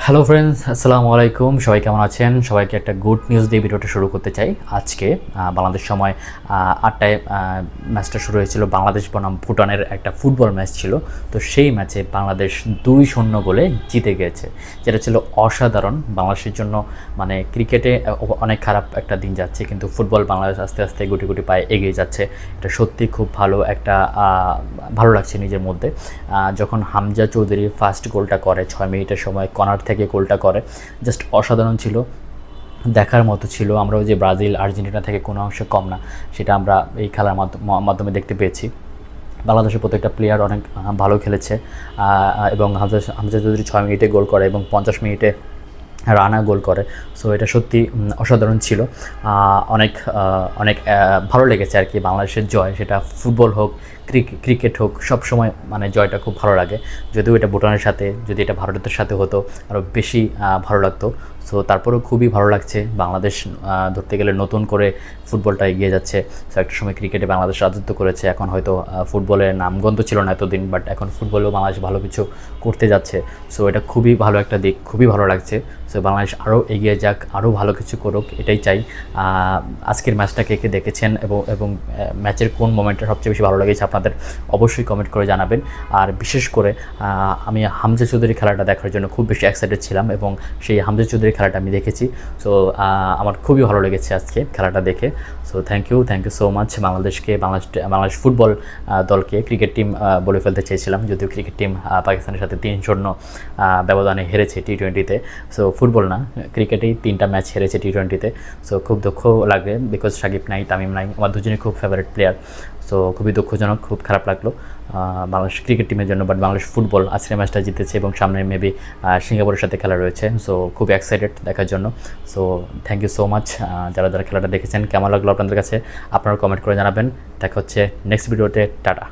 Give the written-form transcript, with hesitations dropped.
Hello friends, আসসালামু আলাইকুম। সবাই কেমন আছেন? সবাইকে একটা গুড নিউজ দিয়ে ভিডিওটা শুরু করতে চাই। আজকে বাংলাদেশ সময় ৮টায় ম্যাচটা শুরু হয়েছিল। বাংলাদেশ বনাম ভুটানের একটা ফুটবল ম্যাচ ছিল। তো সেই ম্যাচে বাংলাদেশ ২-০ গোলে জিতে গিয়েছে, যেটা ছিল অসাধারণ বাংলাদেশের জন্য। মানে ক্রিকেটে অনেক খারাপ একটা দিন যাচ্ছে, কিন্তু ফুটবল বাংলাদেশ আস্তে আস্তে গুটি গুটি পায়ে এগিয়ে যাচ্ছে। এটা সত্যি খুব ভালো একটা ভালো লাগছে নিজের মধ্যে। যখন হামজা চৌধুরী ফার্স্ট গোলটা করে ৬ মিনিটের সময় কর্নার থেকে গোলটা করে, জাস্ট অসাধারণ ছিল, দেখার মতো ছিল। আমরাও যে ব্রাজিল আর্জেন্টিনা থেকে কোনো অংশে কম না, সেটা আমরা এই খেলার মাধ্যমে দেখতে পেয়েছি। বাংলাদেশের প্রত্যেকটা প্লেয়ার অনেক ভালো খেলেছে, এবং হামজা চৌধুরী ৬ মিনিটে গোল করে এবং ৫০ মিনিটে রানা গোল করে। সো এটা সত্যি অসাধারণ ছিল। অনেক অনেক ভালো লেগেছে আর কি। বাংলাদেশের জয়, সেটা ফুটবল হোক ক্রিকেট হোক, সব সময় মানে জয়টা খুব ভালো লাগে। যদিও এটা ভুটানের সাথে, যদি এটা ভারতের সাথে হতো আরও বেশি ভালো লাগতো। সো তারপরেও খুবই ভালো লাগছে। বাংলাদেশ ধরতে গেলে নতুন করে ফুটবলটা এগিয়ে যাচ্ছে। সো একটা সময় ক্রিকেটে বাংলাদেশ রাজত্ব করেছে, এখন হয়তো ফুটবলের নামগন্ধ ছিল না এতদিন, বাট এখন ফুটবলেও বাংলাদেশ ভালো কিছু করতে যাচ্ছে। সো এটা খুবই ভালো একটা দিক, খুবই ভালো লাগছে। সো বাংলাদেশ আরও এগিয়ে যাক, আরও ভালো কিছু করুক, এটাই চাই। আজকের ম্যাচটা কে কে দেখেছেন এবং ম্যাচের কোন মোমেন্টটা সবচেয়ে বেশি ভালো লেগেছে আপনাদের অবশ্যই কমেন্ট করে জানাবেন। আর বিশেষ করে আমি হামজা চৌধুরী খেলাটা দেখার জন্য খুব বেশি এক্সাইটেড ছিলাম, এবং সেই হামজা চৌধুরী খেলাটা আমি দেখেছি। সো আমার খুবই ভালো লেগেছে আজকে খেলাটা দেখে। So thank you so much বাংলাদেশকে, বাংলাদেশ ফুটবল দলকে। ক্রিকেট টিম বলে ফেলতে চেয়েছিলাম, যদিও ক্রিকেট টিম পাকিস্তানের সাথে ৩-০ ব্যবধানে হেরেছে টি-20-তে। সো ফুটবল না, ক্রিকেটেই 3টা ম্যাচ হেরেছে টি-20-তে। সো খুব দুঃখ লাগে, বিকজ সাকিব নাই, তামিম নাই, আমার দুজনেই খুব ফেভারিট প্লেয়ার। সো খুবই দুঃখজনক, খুব খারাপ লাগলো বাংলাদেশ ক্রিকেট টিমের জন্য। বাট বাংলাদেশ ফুটবল আজকের ম্যাচটা জিতেছে এবং সামনে মেবি সিঙ্গাপুরের সাথে খেলা রয়েছে। সো খুব এক্সাইটেড দেখার জন্য। So thank you so much যারা যারা খেলাটা দেখেছেন। কেমন লাগলো আপনাদের কাছে আপনারা কমেন্ট করে জানাবেন। দেখা হচ্ছে নেক্সট ভিডিওতে। টাটা।